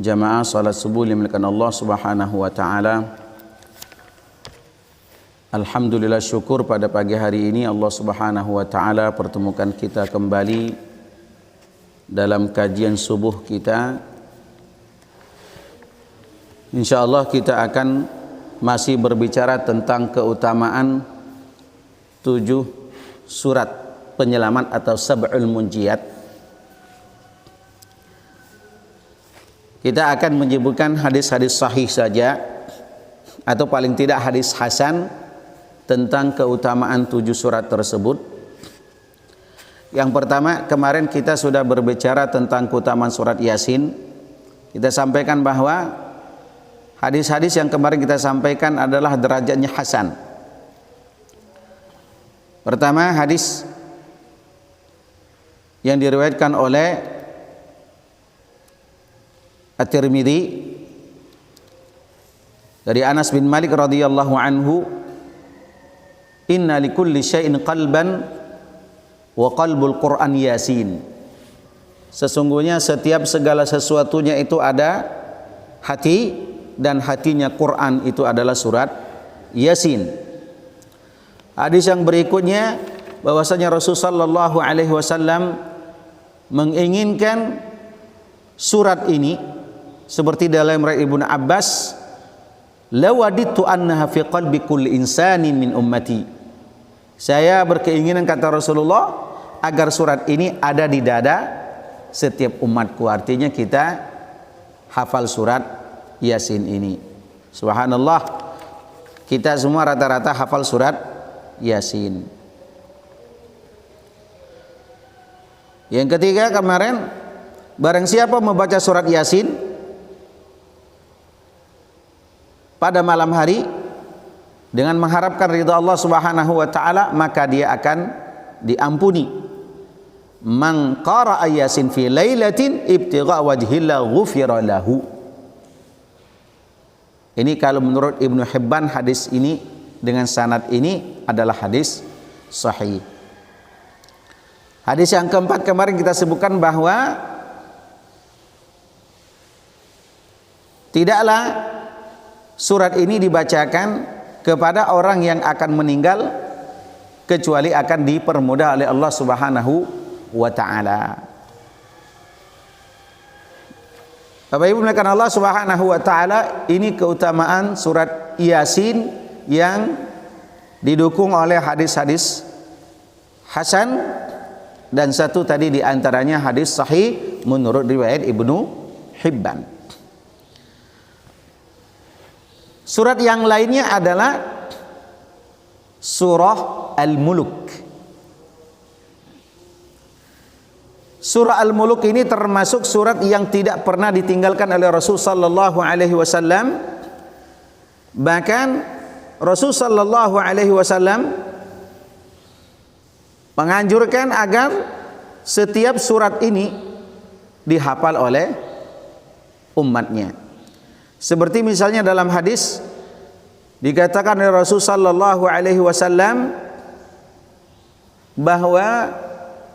Jamaah salat subuh dimuliakan Allah Subhanahu wa taala. Alhamdulillah, syukur pada pagi hari ini Allah Subhanahu wa taala pertemukan kita kembali dalam kajian subuh kita. Insyaallah kita akan masih berbicara tentang keutamaan 7 surat penyelamat atau sab'ul munjiyat. Kita akan menyebutkan hadis-hadis sahih saja atau paling tidak hadis hasan tentang keutamaan 7 surat tersebut. Yang pertama, kemarin kita sudah berbicara tentang keutamaan surat Yasin. Kita sampaikan bahwa hadis-hadis yang kemarin kita sampaikan adalah derajatnya hasan. Pertama, hadis yang diriwayatkan oleh At-Tirmidzi dari Anas bin Malik radhiyallahu anhu, inna likulli syai'in qalban wa qalbul Qur'an Yasin. Sesungguhnya setiap segala sesuatunya itu ada hati, dan hatinya Quran itu adalah surat Yasin. Hadis yang berikutnya bahwasanya Rasulullah sallallahu alaihi wasallam menginginkan surat ini seperti dalam riwayat Ibnu Abbas, lawadittu annaha fi qalbi kulli insanin min ummati. Saya berkeinginan, kata Rasulullah, agar surat ini ada di dada setiap umatku. Artinya kita hafal surat Yasin ini. Subhanallah, kita semua rata-rata hafal surat Yasin. Yang ketiga, kemarin barang siapa membaca surat Yasin pada malam hari dengan mengharapkan ridha Allah Subhanahu wa taala, maka dia akan diampuni. Man qara'a Yasin fi lailatin ibtigha wajhillah ghufira lahu. Ini kalau menurut Ibnu Hibban, hadis ini dengan sanad ini adalah hadis sahih. Hadis yang keempat kemarin kita sebutkan bahwa tidaklah surat ini dibacakan kepada orang yang akan meninggal kecuali akan dipermudah oleh Allah Subhanahu wa taala. Bapak Ibu mulakan Allah Subhanahu wa taala, ini keutamaan surat Yasin yang didukung oleh hadis-hadis hasan, dan satu tadi diantaranya hadis sahih menurut riwayat Ibnu Hibban. Surat yang lainnya adalah surah Al-Muluk. Surah Al-Muluk ini termasuk surat yang tidak pernah ditinggalkan oleh Rasul sallallahu alaihi wasallam. Bahkan Rasul sallallahu alaihi wasallam menganjurkan agar setiap surat ini dihafal oleh umatnya. Seperti misalnya dalam hadis dikatakan oleh Rasul sallallahu alaihi wasallam bahwa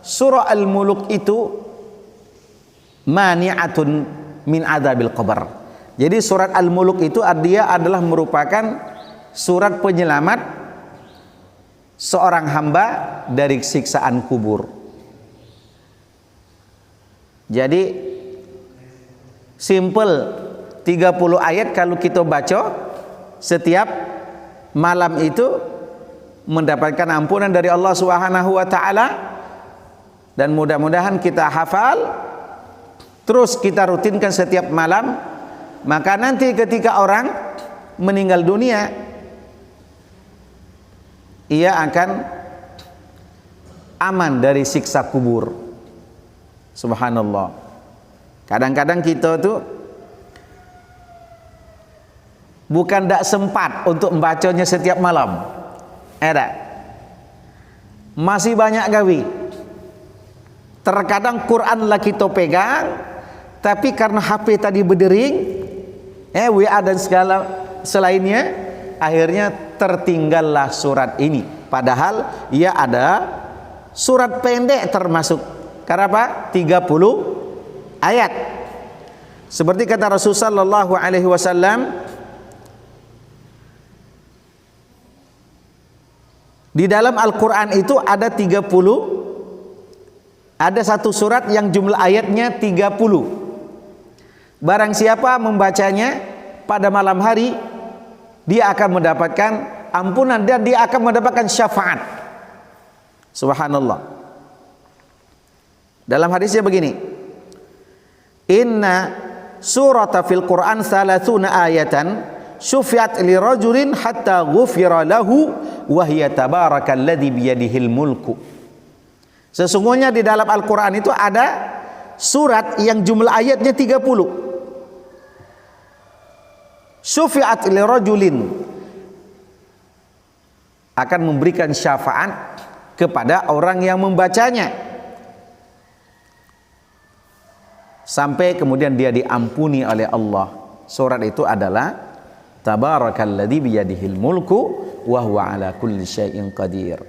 surah Al-Muluk itu mani'atun min adzabil qabr. Jadi surat Al-Muluk itu dia adalah merupakan surat penyelamat seorang hamba dari siksaan kubur. Jadi simple, 30 ayat kalau kita baca setiap malam itu mendapatkan ampunan dari Allah Subhanahu wa taala, dan mudah-mudahan kita hafal terus kita rutinkan setiap malam, maka nanti ketika orang meninggal dunia ia akan aman dari siksa kubur. Subhanallah. Kadang-kadang kita tuh bukan tidak sempat untuk membacanya setiap malam, masih banyak gawi. Terkadang Quran lah kita pegang, tapi karena HP tadi berdering, WA dan segala selainnya, akhirnya tertinggallah surat ini. Padahal ia ada surat pendek termasuk. Karena apa? 30 ayat. Seperti kata Rasulullah sallallahu alaihi wasallam, di dalam Al-Qur'an itu ada 30, ada satu surat yang jumlah ayatnya 30. Barang siapa membacanya pada malam hari, dia akan mendapatkan ampunan dan dia akan mendapatkan syafaat. Subhanallah. Dalam hadisnya begini, inna surata fil Qur'an 30 ayatan syufiat li rajulin hatta ghufira lahu wa hiya tabarakalladzi biyadihil mulku. Sesungguhnya di dalam Al-Qur'an itu ada surat yang jumlah ayatnya 30. Syufiat li rajulin, akan memberikan syafaat kepada orang yang membacanya sampai kemudian dia diampuni oleh Allah. Surat itu adalah Tabarakalladzi biyadihil mulku wa huwa ala kulli syai'in qadir.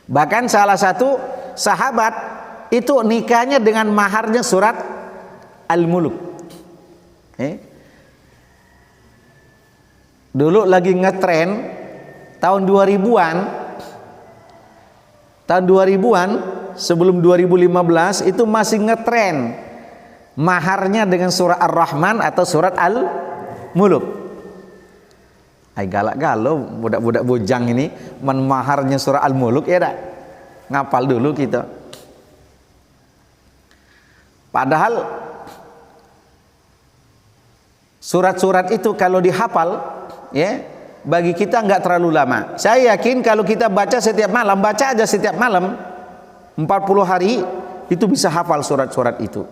Bahkan salah satu sahabat itu nikahnya dengan maharnya surat Al-Mulk. Dulu lagi ngetren tahun 2000-an. Tahun 2000-an sebelum 2015 itu masih ngetren maharnya dengan surah Ar-Rahman atau surat Al-Mulk. Ay galak galau budak-budak bujang ini maharnya surah Al-Mulk ya dak. Ngapal dulu kita. Padahal surat-surat itu kalau dihafal ya bagi kita nggak terlalu lama. Saya yakin kalau kita baca setiap malam, baca aja setiap malam 40 hari itu bisa hafal surat-surat itu.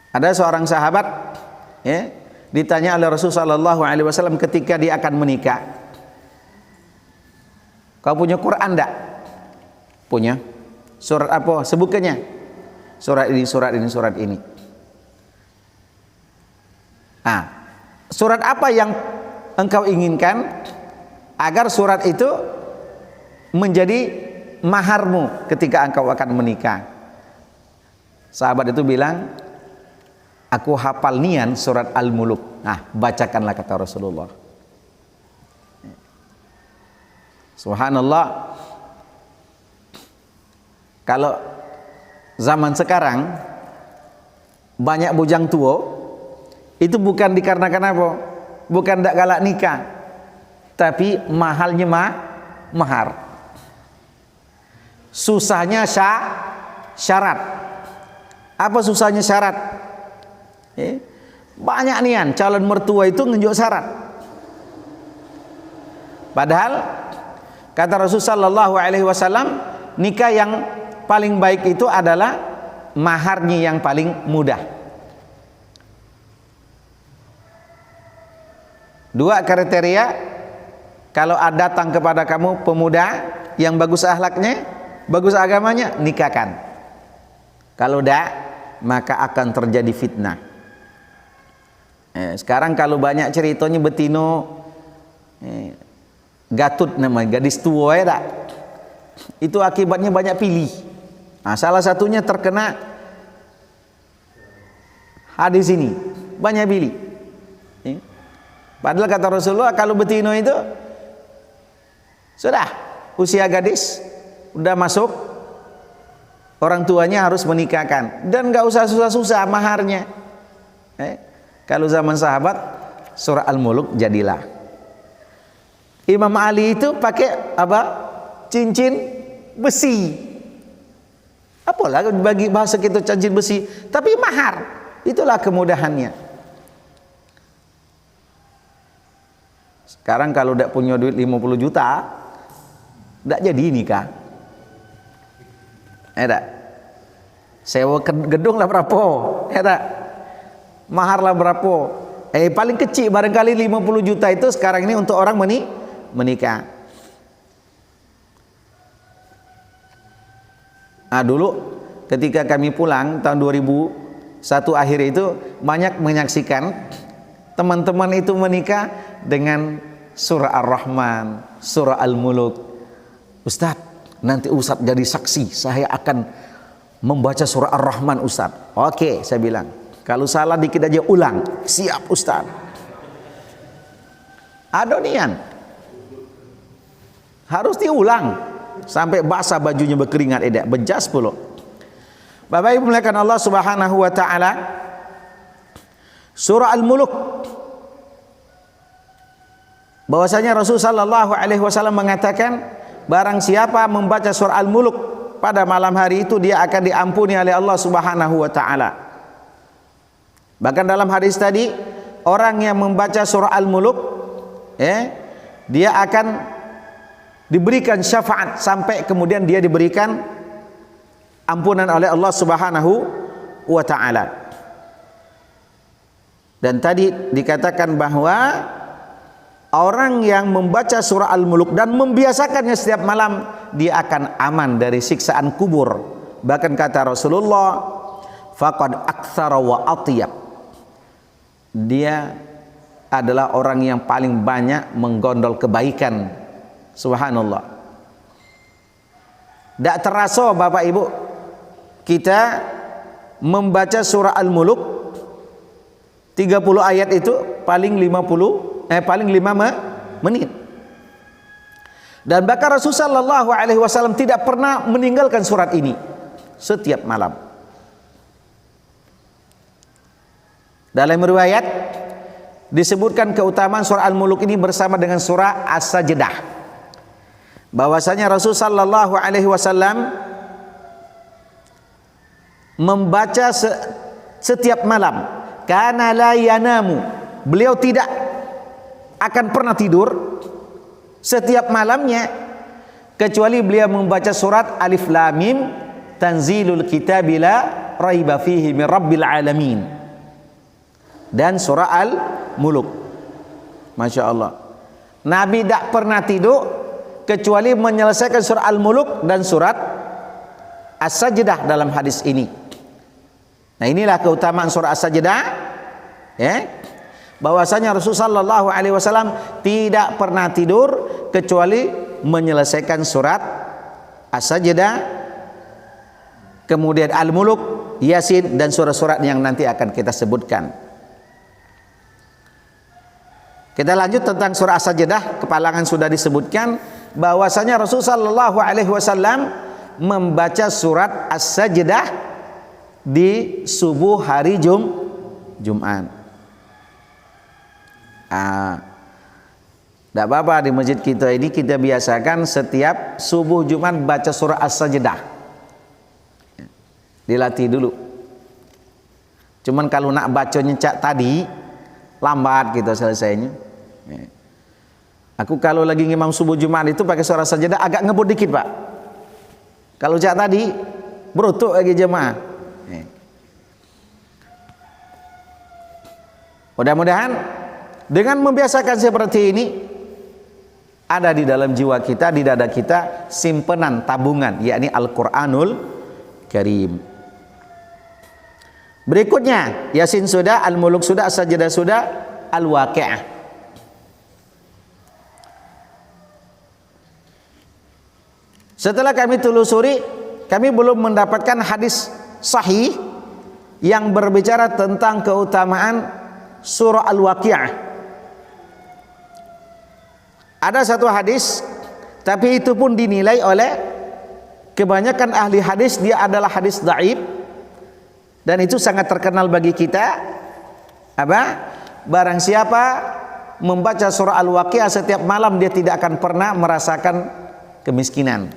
Ada seorang sahabat ya, ditanya oleh Rasulullah sallallahu alaihi wasallam ketika dia akan menikah, kau punya Quran enggak? Punya. Surat apa? Sebutkannya. Surat ini, surat ini, surat ini. Surat apa yang engkau inginkan agar surat itu menjadi maharmu ketika engkau akan menikah? Sahabat itu bilang, aku hafal nian surat Al-Mulk. Bacakanlah kata Rasulullah. Subhanallah. Kalau zaman sekarang banyak bujang tua, itu bukan dikarenakan apa? Bukan tidak galak nikah, tapi mahalnya mahar. Susahnya syarat. Apa susahnya syarat? Banyak nian calon mertua itu nunjuk syarat. Padahal kata Rasulullah sallallahu alaihi wasallam, nikah yang paling baik itu adalah maharnya yang paling mudah. Dua kriteria, kalau datang kepada kamu pemuda yang bagus akhlaknya, bagus agamanya, nikahkan. Kalau tidak, maka akan terjadi fitnah. Sekarang kalau banyak ceritanya betino gatut namanya, gadis tua ya tak? Itu akibatnya banyak pilih. Salah satunya terkena hadis ini, banyak pilih. Padahal kata Rasulullah kalau betino itu sudah usia gadis, udah masuk, orang tuanya harus menikahkan dan nggak usah susah-susah maharnya. Kalau zaman sahabat surah Al-Mulk jadilah. Imam Ali itu pakai apa? Cincin besi. Apalah bagi bahasa kita cincin besi, tapi mahar. Itulah kemudahannya. Sekarang kalau tidak punya duit 50 juta, tidak jadi nikah. Tak? Sewa gedung lah berapa? Tak? Mahar lah berapa? Paling kecil barangkali 50 juta itu sekarang ini untuk orang menikah. Dulu ketika kami pulang tahun 2001 akhir itu banyak menyaksikan teman-teman itu menikah dengan surah Ar-Rahman, surah Al-Mulk. Ustaz, nanti Ustaz jadi saksi, saya akan membaca surah Ar-Rahman Ustaz. Oke, saya bilang. Kalau salah dikit aja ulang. Siap Ustaz. Adonian. Harus diulang sampai basah bajunya berkeringat bejas pula. Bapak Ibu muliakan Allah Subhanahu wa taala. Surah Al-Muluk, bahwasanya Rasul sallallahu alaihi wasallam mengatakan, barang siapa membaca surah Al-Muluk pada malam hari itu, dia akan diampuni oleh Allah Subhanahu wa taala. Bahkan dalam hadis tadi, orang yang membaca surah Al-Muluk, dia akan diberikan syafaat sampai kemudian dia diberikan ampunan oleh Allah Subhanahu wa taala. Dan tadi dikatakan bahwa orang yang membaca surah Al-Muluk dan membiasakannya setiap malam, dia akan aman dari siksaan kubur. Bahkan kata Rasulullah, faqad aktsara wa atyab, dia adalah orang yang paling banyak menggondol kebaikan. Subhanallah. Tidak terasa Bapak Ibu, kita membaca surah Al-Muluk 30 ayat itu paling 5 menit. Dan bahkan Rasulullah sallallahu alaihi wasallam tidak pernah meninggalkan surat ini setiap malam. Dalam riwayat disebutkan keutamaan surah Al-Muluk ini bersama dengan surah As-Sajdah, bahwasanya Rasulullah sallallahu alaihi wasallam membaca setiap malam. Kana la yanamu, beliau tidak akan pernah tidur setiap malamnya kecuali beliau membaca surat Alif Lam Mim, tanzilul kitabi la raiba fihi min rabbil alamin, dan surah Al-Muluk. Masya Allah, Nabi tidak pernah tidur kecuali menyelesaikan surah Al-Muluk dan surat As-Sajdah dalam hadis ini. Nah, inilah keutamaan surah As-Sajdah, bahwasanya Rasulullah sallallahu alaihi wasallam tidak pernah tidur kecuali menyelesaikan surat As-Sajdah, kemudian Al-Muluk, Yasin, dan surat-surat yang nanti akan kita sebutkan. Kita lanjut tentang surah As-Sajdah. Kepalangan sudah disebutkan bahwasanya Rasulullah sallallahu alaihi wasallam membaca surat As-Sajdah di subuh hari Jumat. Tidak apa-apa, di masjid kita ini kita biasakan setiap subuh Jumat baca surah As-Sajdah. Dilatih dulu. Cuman kalau nak bacanya cak tadi lambat gitu selesainya. Aku kalau lagi ngimam subuh Jumat itu pakai surah As-Sajdah agak ngebut dikit, Pak. Kalau cak tadi berutuk lagi jemaah. Mudah-mudahan dengan membiasakan seperti ini, ada di dalam jiwa kita, di dada kita simpenan tabungan, yakni Al-Quranul Karim. Berikutnya, Yasin sudah, Al-Muluk sudah, As-Sajdah sudah, Al-Waqi'ah. Setelah kami telusuri, kami belum mendapatkan hadis sahih yang berbicara tentang keutamaan surah Al-Waqi'ah. Ada satu hadis, tapi itu pun dinilai oleh kebanyakan ahli hadis dia adalah hadis dhaif, dan itu sangat terkenal bagi kita. Barang siapa membaca surah Al-Waqi'ah setiap malam, dia tidak akan pernah merasakan kemiskinan.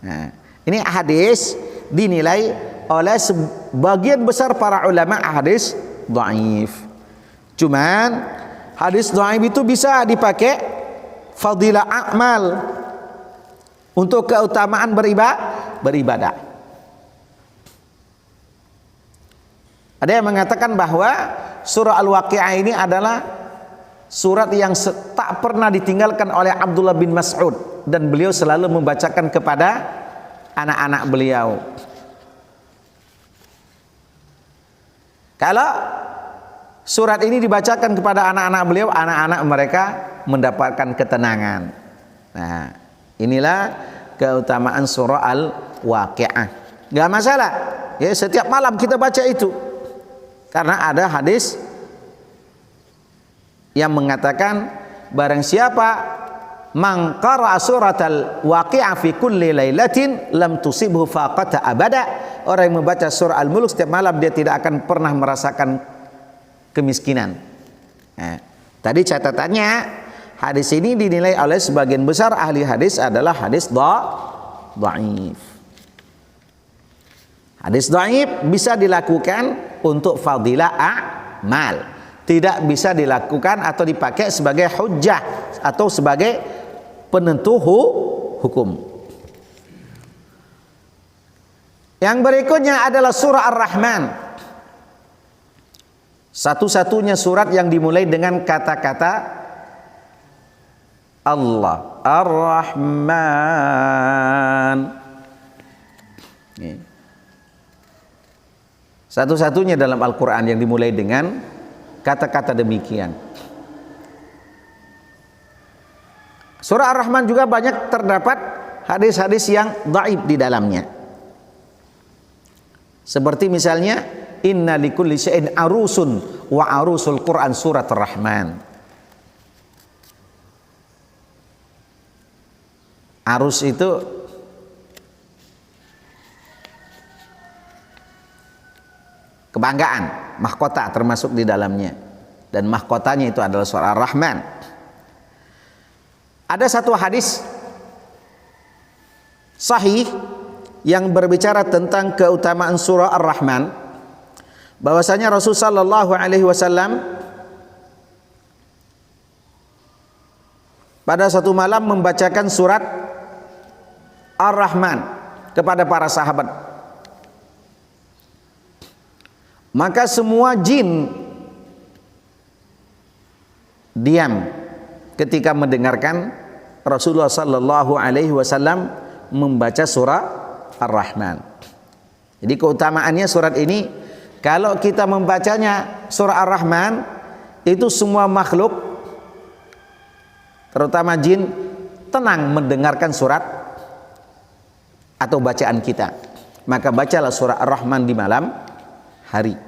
Nah, ini hadis dinilai oleh sebagian besar para ulama hadis dhaif. Cuman hadis dhaif itu bisa dipakai fadilah amal untuk keutamaan beribadah. Ada yang mengatakan bahwa surah Al-Waqi'ah ini adalah surat yang tak pernah ditinggalkan oleh Abdullah bin Mas'ud, dan beliau selalu membacakan kepada anak-anak beliau. Kalau surat ini dibacakan kepada anak-anak beliau, anak-anak mereka mendapatkan ketenangan. Nah, inilah keutamaan surah Al-Waqi'ah. nggak masalah. Ya, setiap malam kita baca itu. Karena ada hadis yang mengatakan barang siapa man qara'a suratal waqi'ah fi kulli lailatin lam tusibhu faqata abada, orang yang membaca surah Al-Mulk setiap malam dia tidak akan pernah merasakan kemiskinan. Nah, tadi catatannya hadis ini dinilai oleh sebagian besar ahli hadis adalah hadis dhaif. Hadis dhaif bisa dilakukan untuk fadilah a'mal, tidak bisa dilakukan atau dipakai sebagai hujjah atau sebagai penentu hukum. Yang berikutnya adalah surah Ar-Rahman. Satu-satunya surat yang dimulai dengan kata-kata Allah Ar-Rahman. Satu-satunya dalam Al-Quran yang dimulai dengan kata-kata demikian. Surah Ar-Rahman juga banyak terdapat hadis-hadis yang dhaif di dalamnya. Seperti misalnya inna likulli syai'in arusun wa arusul Quran surat Ar-Rahman. Arus itu kebanggaan, mahkota termasuk di dalamnya, dan mahkotanya itu adalah surah Ar-Rahman. Ada satu hadis sahih yang berbicara tentang keutamaan surah Ar-Rahman, bahwasanya Rasul sallallahu alaihi wasallam pada satu malam membacakan surat Ar-Rahman kepada para sahabat. Maka semua jin diam ketika mendengarkan Rasulullah sallallahu alaihi wasallam membaca surah Ar-Rahman. Jadi keutamaannya surat ini, kalau kita membacanya surah Ar-Rahman, itu semua makhluk terutama jin tenang mendengarkan surat atau bacaan kita. Maka bacalah surah Ar-Rahman di malam hari.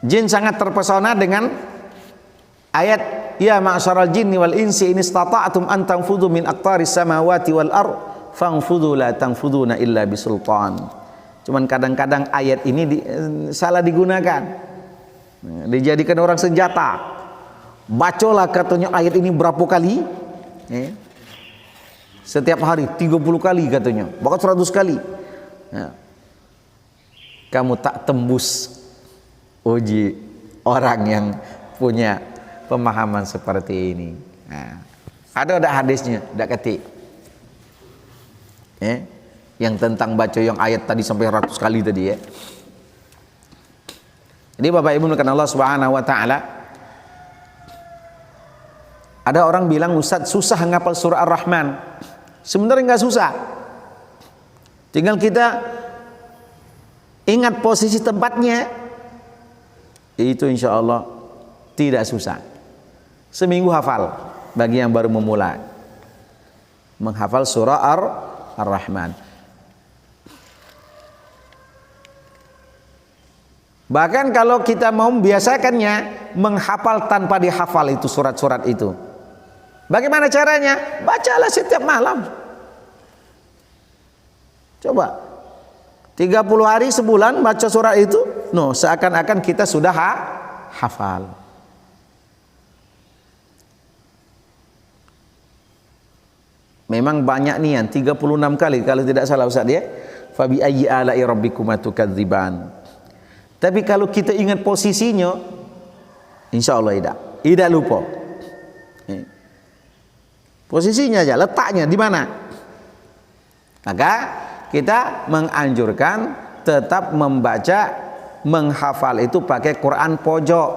Jin sangat terpesona dengan ayat ya ma'syaral jinni wal insi in istata'tum an tanfudhu min aqtaris samawati wal ard fanfudhu la tanfuduna illa bisultan. Cuman kadang-kadang ayat ini salah digunakan, dijadikan orang senjata. Bacalah katanya ayat ini berapa kali? Setiap hari 30 kali katanya, bahkan 100 kali. Nah, kamu tak tembus uji orang yang punya pemahaman seperti ini. Nah, ada hadisnya, tidak ketik. Yang tentang baca yang ayat tadi sampai 100 kali tadi ya. Jadi Bapak Ibu karena Allah Subhanahu wa taala, ada orang bilang Ustaz susah ngapal surah Ar-Rahman. Sebenarnya enggak susah. Tinggal kita ingat posisi tempatnya, itu insya Allah tidak susah. Seminggu hafal bagi yang baru memulai menghafal surah Ar-Rahman. Bahkan kalau kita mau membiasakannya menghafal tanpa dihafal itu surat-surat itu, bagaimana caranya? Bacalah setiap malam. Coba 30 hari sebulan baca surat itu, seakan-akan kita sudah hafal. Memang banyak nih yang 36 kali kalau tidak salah Ustaz ya. Fa bi ayyi ala'i rabbikuma tukadziban. Tapi kalau kita ingat posisinya, insya Allah tidak lupa. Posisinya aja, letaknya di mana. Maka kita menganjurkan tetap membaca, menghafal itu pakai Quran pojok.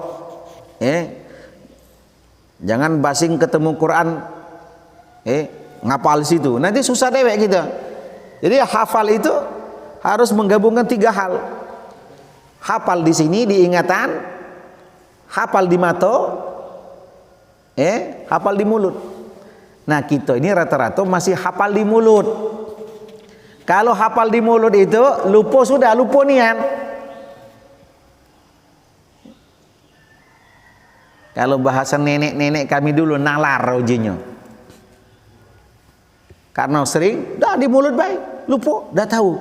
Jangan basing ketemu Quran, ngapal situ. Nanti susah dewek kita. Jadi hafal itu harus menggabungkan 3 hal. Hafal di sini diingatan, hafal di mata, hafal di mulut. Nah kita ini rata-rata masih hafal di mulut. Kalau hafal di mulut itu lupa sudah, lupa nian. Kalau bahasa nenek-nenek kami dulu nalar ujinya. Karena sering dah di mulut baik, lupa, dah tahu.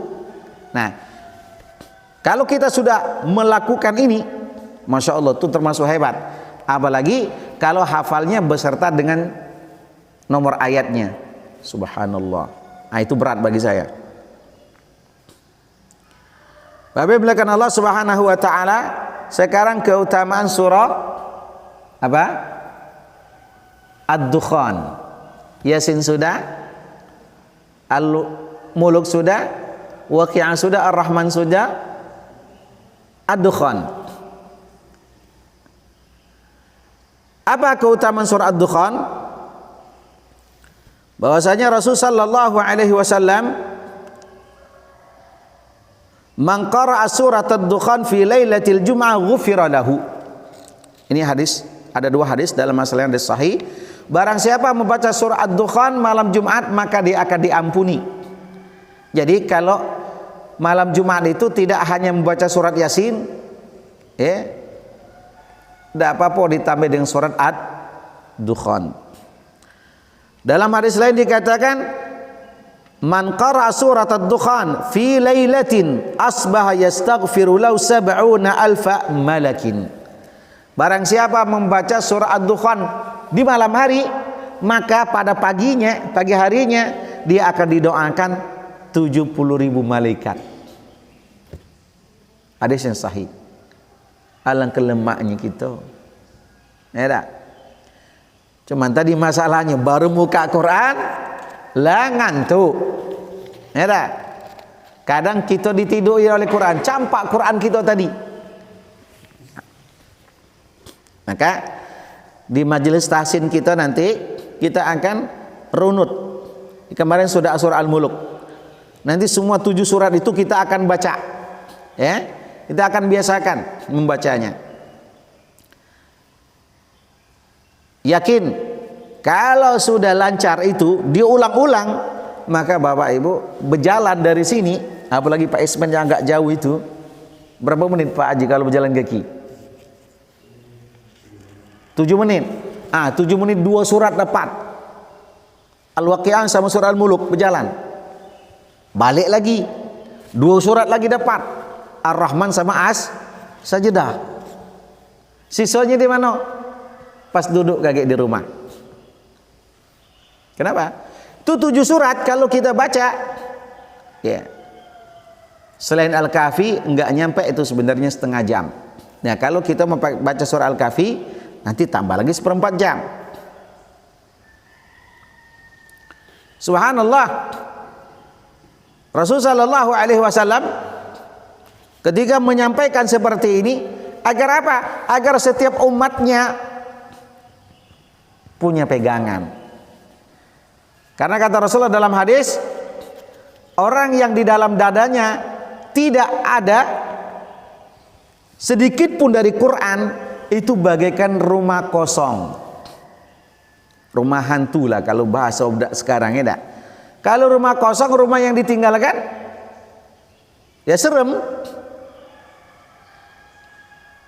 Nah, kalau kita sudah melakukan ini, Masya Allah itu termasuk hebat. Apalagi kalau hafalnya beserta dengan nomor ayatnya. Subhanallah. Nah, itu berat bagi saya. Bapak belakang Allah Subhanahu wa taala, sekarang keutamaan surah apa? Ad-Dukhan. Yasin sudah, Al-Mulk sudah, Waqi'ah sudah, Ar-Rahman sudah, Ad-Dukhan. Apa keutamaan surah Ad-Dukhan? Bahwasanya Rasul sallallahu alaihi wasallam man qara'a surat Ad-Dukhan fi lailatul jum'ah ghufira lahu. Ini hadis, ada dua hadis dalam masalah yang sahih. Barang siapa membaca surah Ad-Dukhan malam Jumat maka dia akan diampuni. Jadi kalau malam Jumat itu tidak hanya membaca surat Yasin, tidak apa-apa ditambah dengan surat Ad-Dukhan. Dalam hadis lain dikatakan, man qara'a surat Ad-Dukhan fi lailatin asbaha yastaghfiru lahu 70,000 malakin. Barang siapa membaca surah Ad-Dukhan di malam hari, maka pada pagi harinya dia akan didoakan 70.000 malaikat. Hadis yang sahih. Alangkah lemaknya kita. Ya tak? Cuman tadi masalahnya baru muka Quran lah ngantuk. Ya tak? Kadang kita ditiduri oleh Quran, campak Quran kita tadi. Maka di majelis tahsin kita nanti kita akan runut. Kemarin sudah surah Al-Mulk. Nanti semua 7 surat itu kita akan baca. Ya, kita akan biasakan membacanya. Yakin kalau sudah lancar itu diulang-ulang, maka Bapak Ibu berjalan dari sini, apalagi Pak Isman yang agak jauh itu, berapa menit Pak Haji kalau berjalan kaki? 7 menit. 7 menit 2 surat dapat. Al-Waqi'ah sama surah Al-Mulk berjalan. Balik lagi 2 surat lagi dapat. Ar-Rahman sama Sajdah. Sisanya di mana? Pas duduk kaget di rumah. Kenapa? Itu 7 surat kalau kita baca, ya. Selain Al-Kahfi enggak nyampe itu sebenarnya setengah jam. Nah, kalau kita membaca surah Al-Kahfi nanti tambah lagi 1/4 jam. Subhanallah. Rasul sallallahu alaihi wasallam ketika menyampaikan seperti ini agar apa? Agar setiap umatnya punya pegangan. Karena kata Rasulullah dalam hadis, orang yang di dalam dadanya tidak ada sedikit pun dari Quran itu bagaikan rumah kosong, rumah hantu lah kalau bahasa sekarang ya. Kalau rumah kosong, rumah yang ditinggalkan, ya serem.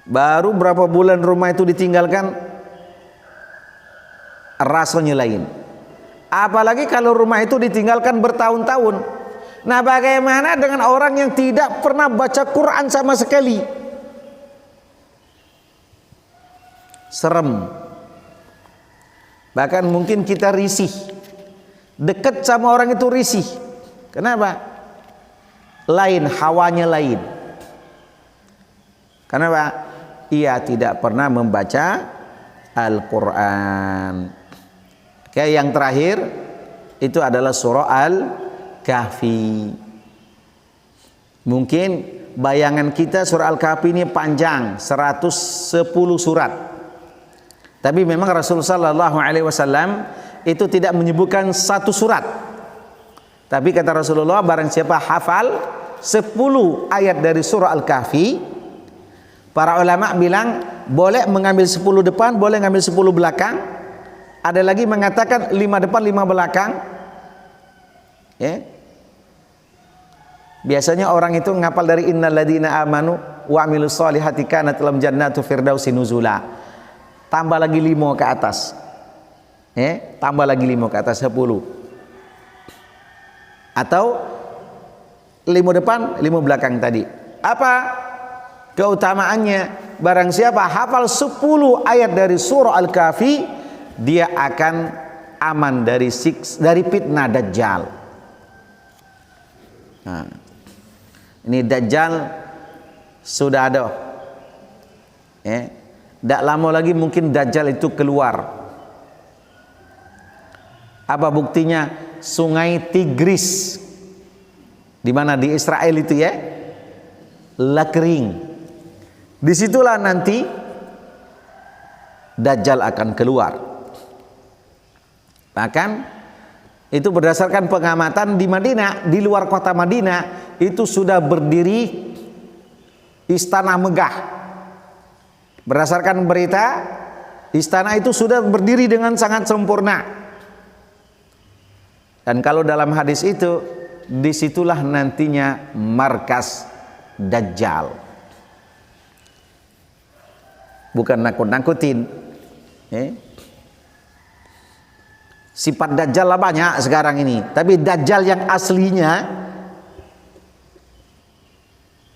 Baru berapa bulan rumah itu ditinggalkan, rasanya lain. Apalagi kalau rumah itu ditinggalkan bertahun-tahun. Nah, bagaimana dengan orang yang tidak pernah baca Quran sama sekali? Serem. Bahkan mungkin kita risih. Dekat sama orang itu risih. Kenapa? Lain, hawanya lain. Kenapa? Ia tidak pernah membaca Al-Quran. Oke, yang terakhir itu adalah surah Al-Kahfi. Mungkin bayangan kita surah Al-Kahfi ini panjang, 110 surat. Tapi memang Rasulullah sallallahu alaihi wasallam itu tidak menyebutkan 1 surat. Tapi kata Rasulullah, barang siapa hafal 10 ayat dari surah Al-Kahfi, para ulama bilang boleh mengambil 10 depan, boleh mengambil 10 belakang, Ada lagi mengatakan 5 depan 5 belakang. Ya. Biasanya orang itu ngapal dari innal ladzina amanu wa amilus solihati kanat lahum jannatu firdausi nuzula. Tambah lagi 5 ke atas. Tambah lagi 5 ke atas 10. Atau 5 depan 5 belakang tadi. Apa keutamaannya? Barang siapa hafal 10 ayat dari surah Al-Kahfi, dia akan aman dari fitnah Dajjal. Nah, ini Dajjal sudah ada. Tidak lama lagi mungkin Dajjal itu keluar. Apa buktinya? Sungai Tigris, di mana di Israel itu ya, lah kering. Disitulah nanti Dajjal akan keluar. Bahkan itu berdasarkan pengamatan di Madinah, di luar kota Madinah itu sudah berdiri istana megah. Berdasarkan berita, istana itu sudah berdiri dengan sangat sempurna. Dan kalau dalam hadis itu, disitulah nantinya markas Dajjal. Bukan nakut-nakutin. Sifat Dajjal lah banyak sekarang ini, tapi Dajjal yang aslinya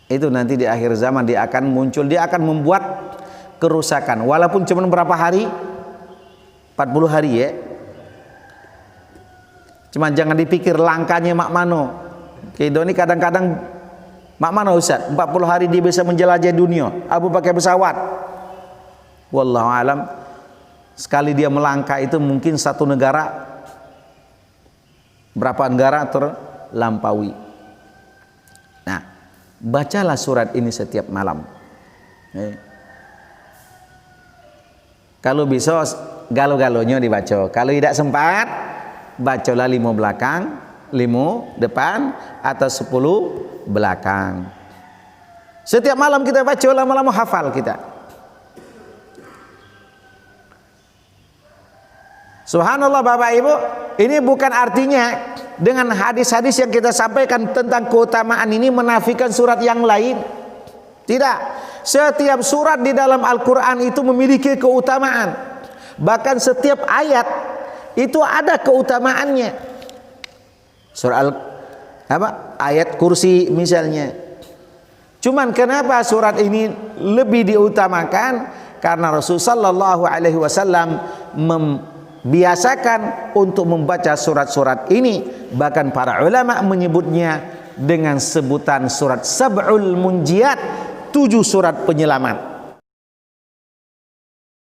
itu nanti di akhir zaman dia akan muncul, dia akan membuat kerusakan. Walaupun cuma berapa hari, 40 hari ya. Cuma jangan dipikir langkahnya mak mano. Kido ini kadang-kadang mak mano Ustaz, 40 hari dia bisa menjelajah dunia. Abu pakai pesawat. Wallahu alam. Sekali dia melangkah itu mungkin satu negara, berapa negara terlampaui. Nah, bacalah surat ini setiap malam. Kalau bisa galo-galonya dibaca. Kalau tidak sempat, bacalah 5 belakang, 5 depan, atau 10 belakang. Setiap malam kita baca, lama-lama hafal kita. Subhanallah Bapak Ibu, ini bukan artinya dengan hadis-hadis yang kita sampaikan tentang keutamaan ini menafikan surat yang lain. Tidak. Setiap surat di dalam Al-Quran itu memiliki keutamaan. Bahkan setiap ayat itu ada keutamaannya. Surah ayat kursi misalnya. Cuman kenapa surat ini lebih diutamakan? Karena Rasulullah sallallahu alaihi wasallam membiasakan untuk membaca surat-surat ini. Bahkan para ulama menyebutnya dengan sebutan surat Sab'ul Munjiyat, 7 surat penyelamat.